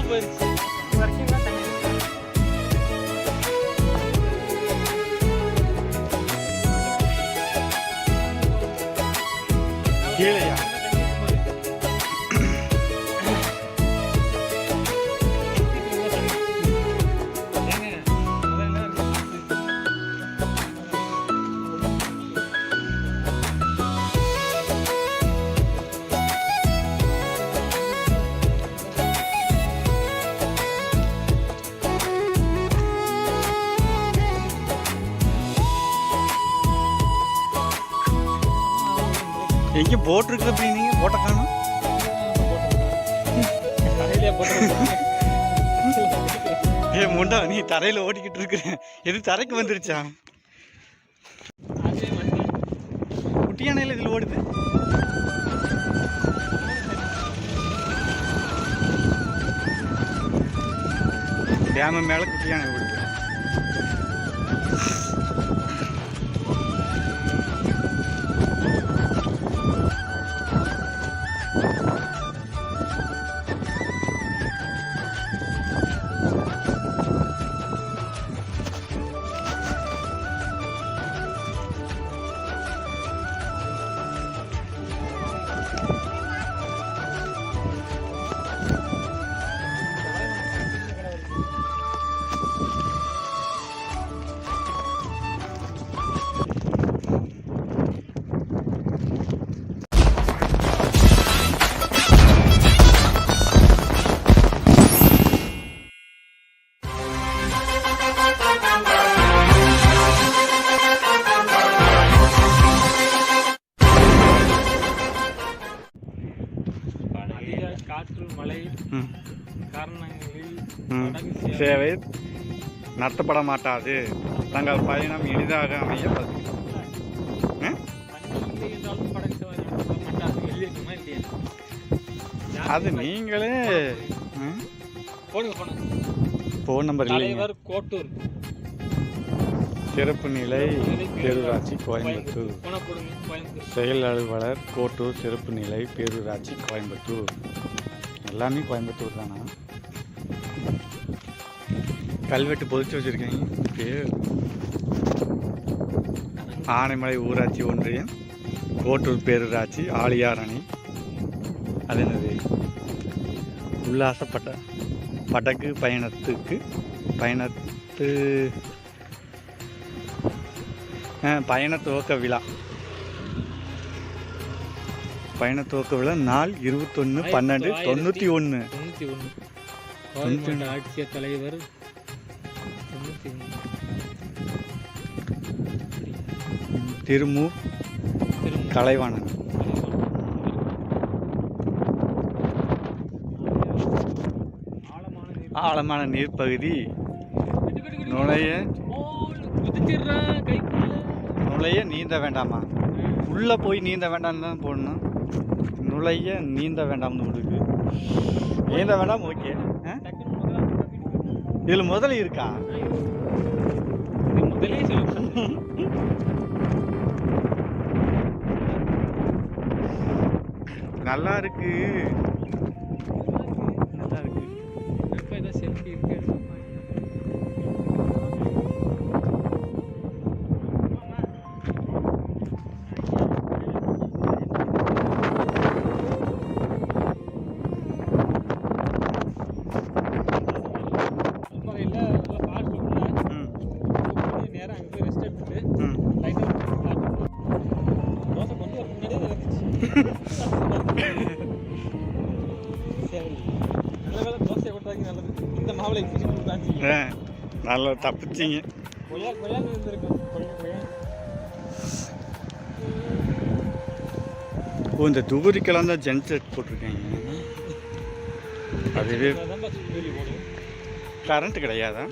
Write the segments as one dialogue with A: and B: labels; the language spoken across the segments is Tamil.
A: போயிருச்சு
B: கீழையா எங்கே போட் இருக்குது அப்படின்னீங்க போட்டை காணும் ஏ முண்டா நீ தரையில் ஓட்டிக்கிட்டு இருக்கிற எது தரைக்கு வந்துருச்சா குட்டியானையில் இதில் ஓடுது டேமு மேலே குட்டியானை ஓடுது
A: காற்று மழை காரணங்களில்
B: சேவை நடத்தப்பட மாட்டாது தங்கள் பயணம் எளிதாக அமைய அது நீங்களே ஃபோன் நம்பர்
A: தலைவர் கோட்டூர்
B: சிறப்பு நிலை பேரூராட்சி கோயம்புத்தூர் செயல் அலுவலர் கோட்டூர் சிறப்பு நிலை பேரூராட்சி கோயம்புத்தூர் எல்லாமே கோயம்புத்தூர் தானா கல்வெட்டு பொதிச்சு வச்சுருக்கீங்க பேர் ஆனைமலை ஊராட்சி ஒன்றியம் கோட்டூர் பேரூராட்சி ஆழியார் அணை அது என்னது உல்லாச படகு பயண துவக்க விழா நாள்
A: 21/12/91 ஆட்சியர் தலைவர்
B: திருமூர் கலைவாணன் ஆழமான நீர்ப்பகுதி நுழைய நீந்த வேண்டாமா உள்ளே போய் நீந்த வேண்டாம்னு தான் போடணும் நுழைய நீந்த வேண்டாம்னு இருக்கு நீந்த வேண்டாம் ஓகே இதில் முதல்ல இருக்கா நல்லா இருக்கு
A: செல்ஃபி இருக்கு
B: நல்லா தப்பிச்சிங்க. ஓ இந்த தூரிக்கெல்லாம் தான் ஜென்செட் போட்டிருக்கேங்க. அதுவே கரண்ட் கிடையாதா?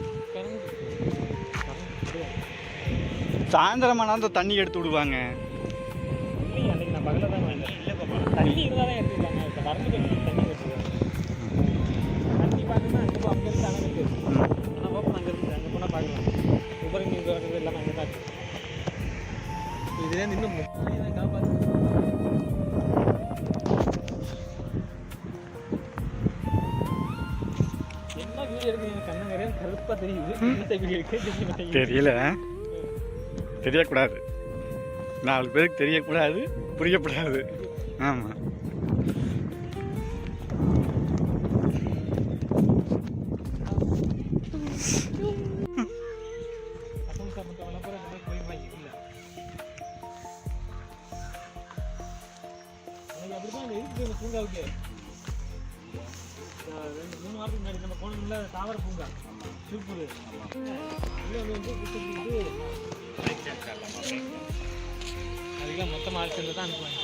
B: சாயந்தரமானா அந்த தண்ணி எடுத்து விடுவாங்க.
A: கருப்பா தெரியுது.
B: தெரியல, தெரியக்கூடாது. 4 பேருக்கு தெரியக்கூடாது, புரியக்கூடாது. ஆமாம்.
A: அப்படிதான் இருக்கு பூங்காவுக்கு. 2-3 வாரத்துக்கு முன்னாடி நம்ம போனோம்ல தாவர பூங்கா சூப்பர். அதுக்கெல்லாம் மொத்தமாக ஆள் சேர்ந்து தான் அனுப்புவாங்க.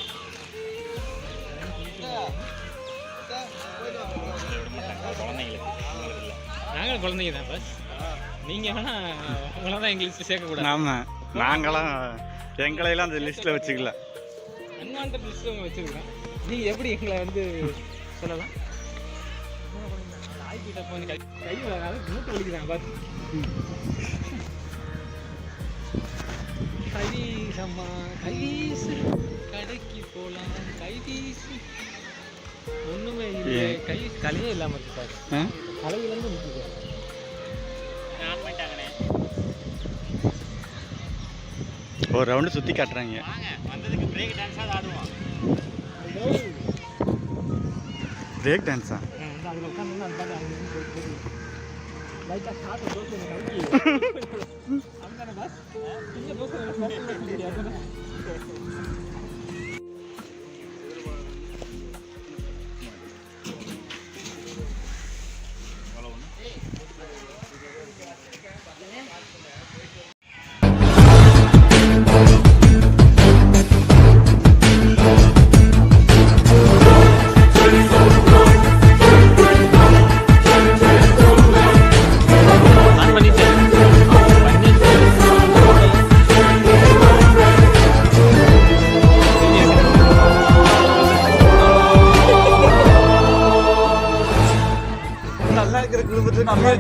A: நாங்களும் குழந்தைங்க தான் பஸ். நீங்கள் வேணால் உங்களை தான் எங்கள் லிஸ்ட்டில் சேர்க்கக்கூடாது.
B: ஆமாம், நாங்களாம் எங்களையெல்லாம் அந்த லிஸ்ட்டில் வச்சுக்கல.
A: அன்வான்ட் லிஸ்ட்டில் உங்களை வச்சுருக்கோம். நீங்கள் எப்படி எங்களை வந்து சொல்லலாம்? ஆய்கிட்ட போய் கை வராது, மூட்டை வலிக்கிறாங்க பார்த்து. கைவீசம்மா கைவீசு, கடைக்கு போகலாம் கைவீசு. ஒன்றுமே இல்லை, கை கலையே இல்லாமல் இருக்கு சார். கலையிலேருந்து நிற்குது. ஆன் பண்ணிட்டாங்கண்ணே.
B: ஒரு ரவுண்டு சுற்றி காட்டுறாங்க.
A: வந்ததுக்கு பிரேக் டான்ஸாக ஆடுவோம்.
B: பிரேக் டான்ஸா?
A: அதில் உட்காந்து அந்த பாட்டு அங்கே லைட்டாக சாப்பிட்டு தோசை கழிக்கி அங்கே பஸ் இங்கே தோசை.
B: நல்லா இருக்கிற குடும்பத்தில் நல்லா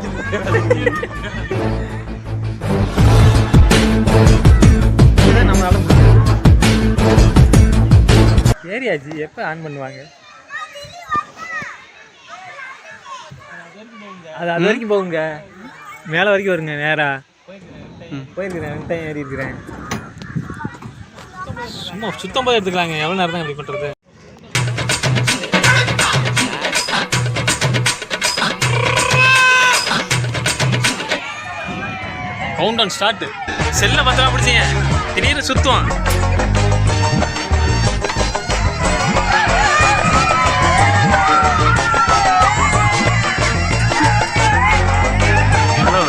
A: ஏரியாச்சு எப்போ ஆன் பண்ணுவாங்க? அது வரைக்கும் போகுங்க, மேலே வரைக்கும் வருங்க. நேராக போயிருக்கிறேன், 2 டைம் ஏறி இருக்கிறேன். சும்மா சுத்தம் போய் எடுத்துக்கலாங்க. எவ்வளோ நேரம் தான் இப்படி பண்ணுறது? Count down start. செல்ல பத்திரமா பிடிச்சிங்க, திடீர்னு சுத்துவான். ஹலோ,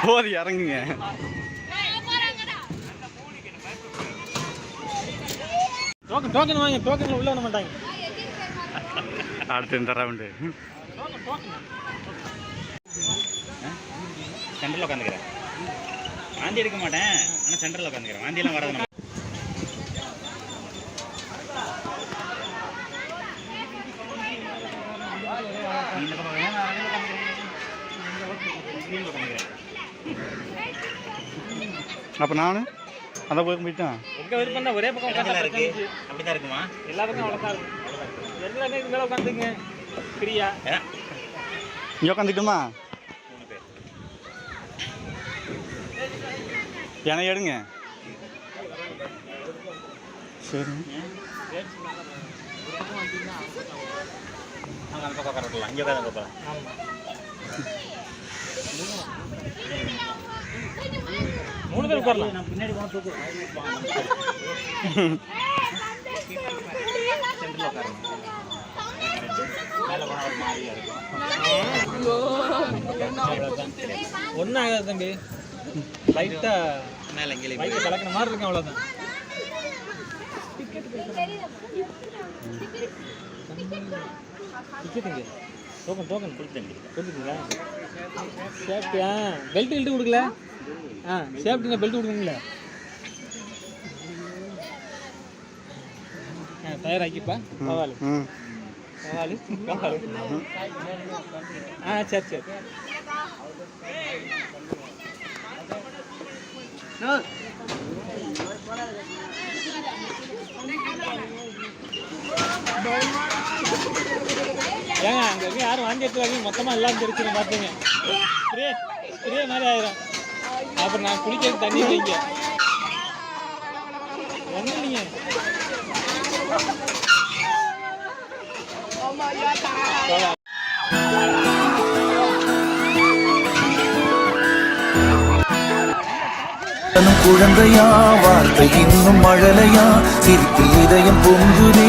B: போது இறங்குங்க.
A: டோக்கன் வாங்க, டோக்கன் உள்ள வர மாட்டாங்க.
B: அடுத்து இந்த ரவுண்டு
C: சென்டரில் உட்காந்துக்கிறேன். வாந்தி எடுக்க மாட்டேன், ஆனால் சென்டரில் உட்காந்துக்கிறேன். வாந்தியெல்லாம் வராது.
B: அப்போ நான் அந்த பக்கம் போயிட்டேன்.
A: உங்கள் விருப்பம் தான், ஒரே பக்கம் உட்காந்து
C: இருக்கு. அப்படி தான் இருக்குமா?
A: எல்லா பக்கம் அவ்வளோ தான் இருக்கும். எல்லாமே இது மேலே உட்காந்துங்க ஃப்ரீயா.
B: இங்கே உட்காந்துக்கிட்டுமா?
C: 3 பேர்.
B: என்னை எடுங்க. சரி
C: அந்த பக்கம் உட்காரலாம், இங்கே உட்காந்து பார்ப்பா.
A: ஆமாம், 3 பேர் உட்காரலாம்.
C: நான் பின்னாடி போன தூக்கு. சென்டரில் உட்காரணும். மேலே போனால் ஒரு மாதிரியாக இருக்கும்.
A: ஒன்றும் ஆகாது தம்பி, லைட்டாக
C: மேலே இங்கே
A: பைக்கை கலக்கிற மாதிரி இருக்கும், அவ்வளோதான். டிக்கெட்டுங்க, டோக்கன் டோக்கன் கொடுத்துருங்களா? சேஃப்டி, பெல்ட் இல்ட்டு கொடுக்கல. சேஃப்டிங்க, பெல்ட் கொடுக்குங்களா? தயாராக்கிப்பா. பரவாயில்ல பரவாயில்ல. சரி சரி. ஏங்க அங்கே இருக்க யாரும் வாங்கி எடுத்துவாங்க, மொத்தமாக எல்லாம் தெரிச்சுங்க பார்த்துங்க. ஸ்ப்ரே மாதிரி ஆயிரும். அப்புறம் நான் குளிக்கிறது தண்ணி வைங்க ஒன்றும் இல்லைங்க.
D: குழந்தையா வார்த்தை இன்னும் மழலையா சிரிப்பில் இதயம் பொங்குதே.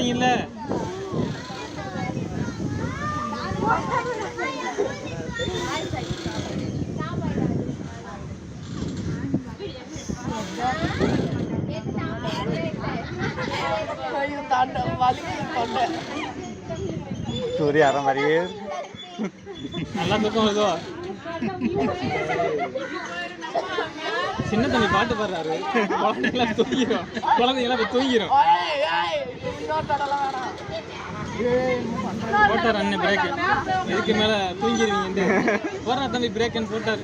A: மாட்டீங்கல்ல?
B: சூரிய அரை மாதிரியே
A: நல்லா தூக்கம் வருதோ? சின்ன தம்பி பாட்டு பாடுறாரு, குழந்தைங்களாம் தூங்கிடும், குழந்தைங்களாம் போய் தூங்கிடும். போட்டார் அண்ணன் பிரேக்கு, இதுக்கு மேலே தூங்கிடுவீங்க. போடுறா தம்பி பிரேக்குன்னு போட்டார்.